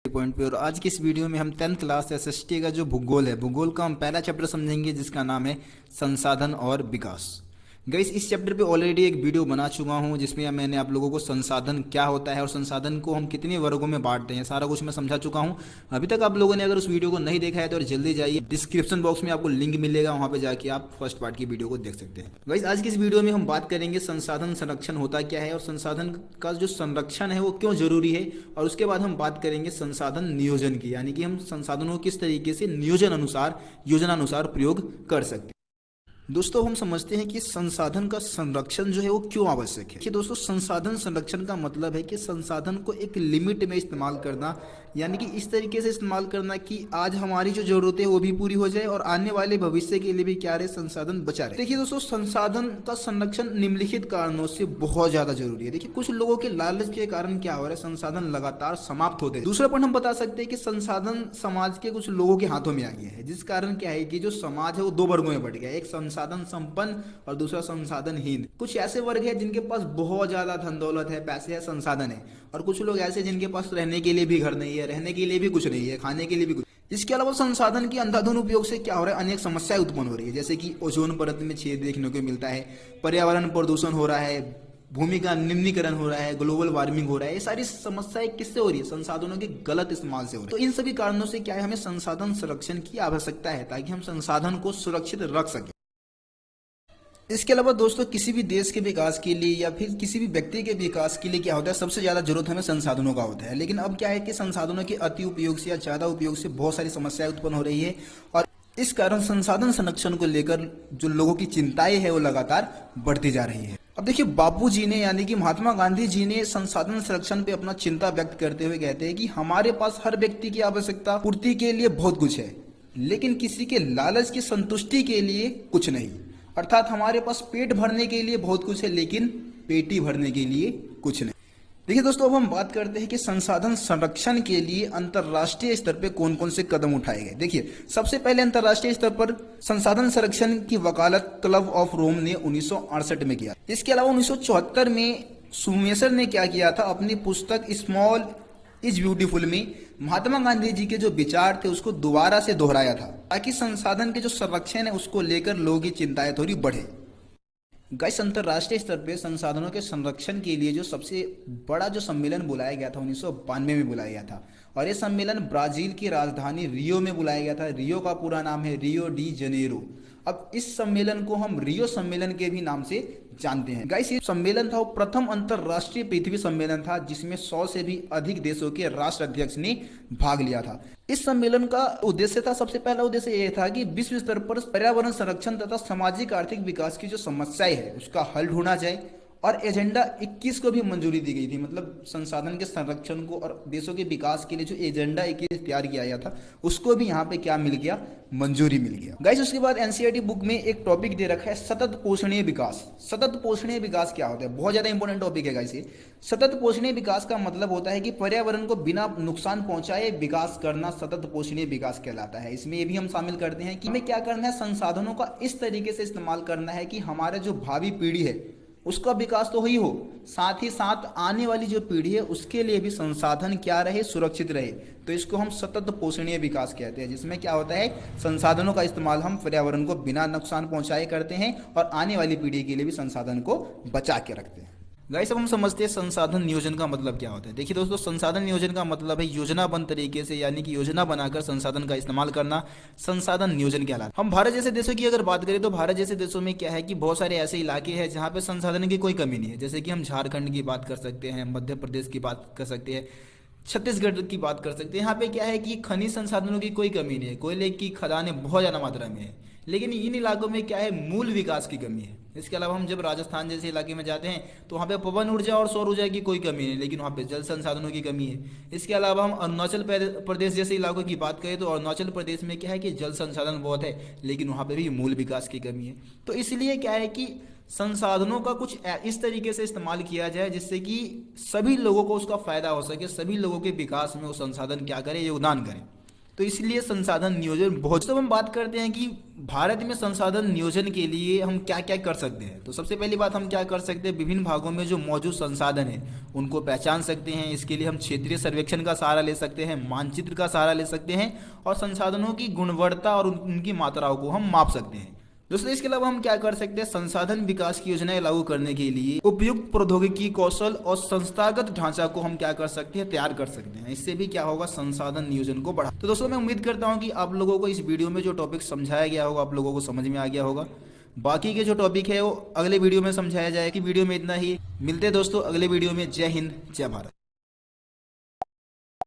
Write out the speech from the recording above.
Point पे। और आज की इस वीडियो में हम 10th क्लास एसएसटी का जो भूगोल है, भूगोल का हम पहला चैप्टर समझेंगे जिसका नाम है संसाधन और विकास। गाइस, इस चैप्टर पे ऑलरेडी एक वीडियो बना चुका हूँ जिसमें मैंने आप लोगों को संसाधन क्या होता है और संसाधन को हम कितने वर्गों में बांटते हैं सारा कुछ मैं समझा चुका हूँ। अभी तक आप लोगों ने अगर उस वीडियो को नहीं देखा है तो जल्दी जाइए, डिस्क्रिप्शन बॉक्स में आपको लिंक मिलेगा, वहाँ पे जाके आप फर्स्ट पार्ट की वीडियो को देख सकते हैं। गाइस, आज की इस वीडियो में हम बात करेंगे संसाधन संरक्षण होता क्या है और संसाधन का जो संरक्षण है वो क्यों जरूरी है, और उसके बाद हम बात करेंगे संसाधन नियोजन की, यानी कि हम संसाधनों को किस तरीके से नियोजन अनुसार योजना अनुसार प्रयोग कर सकते हैं। दोस्तों, हम समझते हैं कि संसाधन का संरक्षण जो है वो क्यों आवश्यक है। कि दोस्तों, संसाधन संरक्षण का मतलब है कि संसाधन को एक लिमिट में इस्तेमाल करना, यानी कि इस तरीके से इस्तेमाल करना कि आज हमारी जो जरूरतें वो भी पूरी हो जाए और आने वाले भविष्य के लिए भी क्या रहे, संसाधन बचा रहे। देखिए दोस्तों, संसाधन का संरक्षण निम्नलिखित कारणों से बहुत ज्यादा जरूरी है। देखिए, कुछ लोगों के लालच के कारण क्या हो रहा है, संसाधन लगातार समाप्त होते हैं। दूसरा पॉइंट हम बता सकते हैं कि संसाधन समाज के कुछ लोगों के हाथों में आ गया है, जिस कारण क्या है कि जो समाज है वो दो वर्गों में बढ़ गया है, एक संसाधन संपन्न और दूसरा संसाधनहीन। कुछ ऐसे वर्ग है जिनके पास बहुत ज्यादा धन दौलत है, पैसे है, संसाधन है, और कुछ लोग ऐसे जिनके पास रहने के लिए भी घर नहीं है, रहने के लिए भी कुछ नहीं है, खाने के लिए भी कुछ। इसके अलावा संसाधन के अंधाधुंध उपयोग से क्या हो रहा है, अनेक समस्याएं उत्पन्न हो रही है, जैसे कि ओजोन परत में छेद देखने को मिलता है, पर्यावरण प्रदूषण हो रहा है, भूमि का निम्नीकरण हो रहा है, ग्लोबल वार्मिंग हो रहा है। ये सारी समस्याएं किससे हो रही है, संसाधनों के गलत इस्तेमाल से हो रही है। तो इन सभी कारणों से क्या है, हमें संसाधन संरक्षण की आवश्यकता है ताकि हम संसाधन को सुरक्षित रख सकें। इसके अलावा दोस्तों, किसी भी देश के विकास के लिए या फिर किसी भी व्यक्ति के विकास के लिए क्या होता है, सबसे ज्यादा जरूरत हमें संसाधनों का होता है। लेकिन अब क्या है कि संसाधनों के अति उपयोग से या ज्यादा उपयोग से बहुत सारी समस्याएं उत्पन्न हो रही है, और इस कारण संसाधन संरक्षण को लेकर जो लोगों की चिंताएं है वो लगातार बढ़ती जा रही है। अब देखिए, बापू जी ने यानी कि महात्मा गांधी जी ने संसाधन संरक्षण पे अपना चिंता व्यक्त करते हुए कहते हैं कि हमारे पास हर व्यक्ति की आवश्यकता पूर्ति के लिए बहुत कुछ है, लेकिन किसी के लालच की संतुष्टि के लिए कुछ नहीं। अर्थात हमारे पास पेट भरने के लिए बहुत कुछ है, लेकिन पेटी भरने के लिए कुछ नहीं। देखिए दोस्तों, अब हम बात करते हैं कि संसाधन संरक्षण के लिए अंतर्राष्ट्रीय स्तर पे कौन कौन से कदम उठाए गए। देखिए, सबसे पहले अंतर्राष्ट्रीय स्तर पर संसाधन संरक्षण की वकालत क्लब ऑफ रोम ने 1968 में किया। इसके अलावा 1974 में सुमेसर ने क्या किया था, अपनी पुस्तक स्मॉल इज ब्यूटीफुल में महात्मा गांधी जी के जो विचार थे उसको दोबारा से दोहराया था, ताकि संसाधन के जो संरक्षण है उसको लेकर लोगों की चिंताएं थोड़ी बढ़े। गाइस, अंतर्राष्ट्रीय स्तर पे संसाधनों के संरक्षण के लिए जो सबसे बड़ा जो सम्मेलन बुलाया गया था 1992 में बुलाया गया था, और ये सम्मेलन ब्राजील की राजधानी रियो में बुलाया गया था। रियो का पूरा नाम है रियो डी जनेरो। अब इस सम्मेलन को हम रियो सम्मेलन के भी नाम से जानते हैं। गाइस, ये सम्मेलन था वो प्रथम अंतरराष्ट्रीय पृथ्वी सम्मेलन था जिसमें 100 से भी अधिक देशों के राष्ट्र अध्यक्ष ने भाग लिया था। इस सम्मेलन का उद्देश्य था, सबसे पहला उद्देश्य यह था कि विश्व स्तर पर पर्यावरण संरक्षण तथा सामाजिक आर्थिक विकास की जो समस्याएं है उसका हल ढूंढा जाए, और एजेंडा 21 को भी मंजूरी दी गई थी। मतलब संसाधन के संरक्षण को और देशों के विकास के लिए जो एजेंडा 21 तैयार किया गया था उसको भी यहाँ पे क्या मिल गया, मंजूरी मिल गया। गाइस, उसके बाद एनसीईआरटी बुक में एक टॉपिक दे रखा है सतत पोषणीय विकास। सतत पोषणीय विकास क्या होता है, बहुत ज्यादा इंपॉर्टेंट टॉपिक है गाइस ये। सतत पोषणीय विकास का मतलब होता है कि पर्यावरण को बिना नुकसान पहुंचाए विकास करना सतत पोषणीय विकास कहलाता है। इसमें ये भी हम शामिल करते हैं कि हमें क्या करना है, संसाधनों का इस तरीके से इस्तेमाल करना है कि हमारे जो भावी पीढ़ी है उसका विकास तो ही हो, साथ ही साथ आने वाली जो पीढ़ी है उसके लिए भी संसाधन क्या रहे, सुरक्षित रहे। तो इसको हम सतत पोषणीय विकास कहते हैं, जिसमें क्या होता है, संसाधनों का इस्तेमाल हम पर्यावरण को बिना नुकसान पहुंचाए करते हैं और आने वाली पीढ़ी के लिए भी संसाधन को बचा के रखते हैं। गाइस, अब हम समझते हैं संसाधन नियोजन का मतलब क्या होता है। देखिए दोस्तों, संसाधन नियोजन का मतलब है योजनाबद्ध तरीके से, यानी कि योजना बनाकर संसाधन का इस्तेमाल करना संसाधन नियोजन कहलाता है। हम भारत जैसे देशों की अगर बात करें तो भारत जैसे देशों में क्या है कि बहुत सारे ऐसे इलाके हैं जहाँ पे संसाधन की कोई कमी नहीं है। जैसे कि हम झारखंड की बात कर सकते हैं, मध्य प्रदेश की बात कर सकते हैं, छत्तीसगढ़ की बात कर सकते हैं। यहाँ पे क्या है कि खनिज संसाधनों की कोई कमी नहीं है, कोयले की खदानें बहुत ज़्यादा मात्रा में है, लेकिन इन इलाकों में क्या है, मूल विकास की कमी है। इसके अलावा हम जब राजस्थान जैसे इलाके में जाते हैं तो वहाँ पे पवन ऊर्जा और सौर ऊर्जा की कोई कमी नहीं, लेकिन वहाँ पे जल संसाधनों की कमी है। इसके अलावा हम अरुणाचल प्रदेश जैसे इलाकों की बात करें तो अरुणाचल प्रदेश में क्या है कि जल संसाधन बहुत है, लेकिन वहाँ पे भी मूल विकास की कमी है। तो इसलिए क्या है कि संसाधनों का कुछ इस तरीके से इस्तेमाल किया जाए जिससे कि सभी लोगों को उसका फायदा हो सके, सभी लोगों के विकास में वो संसाधन क्या करें, योगदान करें। तो इसलिए संसाधन नियोजन बहुत। तो हम बात करते हैं कि भारत में संसाधन नियोजन के लिए हम क्या क्या कर सकते हैं। तो सबसे पहली बात हम क्या कर सकते हैं, विभिन्न भागों में जो मौजूद संसाधन है उनको पहचान सकते हैं। इसके लिए हम क्षेत्रीय सर्वेक्षण का सहारा ले सकते हैं, मानचित्र का सहारा ले सकते हैं और संसाधनों की गुणवत्ता और उनकी मात्राओं को हम माप सकते हैं। दोस्तों इसके अलावा हम क्या कर सकते हैं, संसाधन विकास की योजनाएं लागू करने के लिए उपयुक्त प्रौद्योगिकी कौशल और संस्थागत ढांचा को हम क्या कर सकते हैं, तैयार कर सकते हैं। इससे भी क्या होगा, संसाधन नियोजन को बढ़ा। तो दोस्तों मैं उम्मीद करता हूं कि आप लोगों को इस वीडियो में जो टॉपिक समझाया गया होगा आप लोगों को समझ में आ गया होगा। बाकी के जो टॉपिक है वो अगले वीडियो में समझाया जाएगा। कि वीडियो में इतना ही, मिलते हैं दोस्तों अगले वीडियो में। जय हिंद, जय भारत।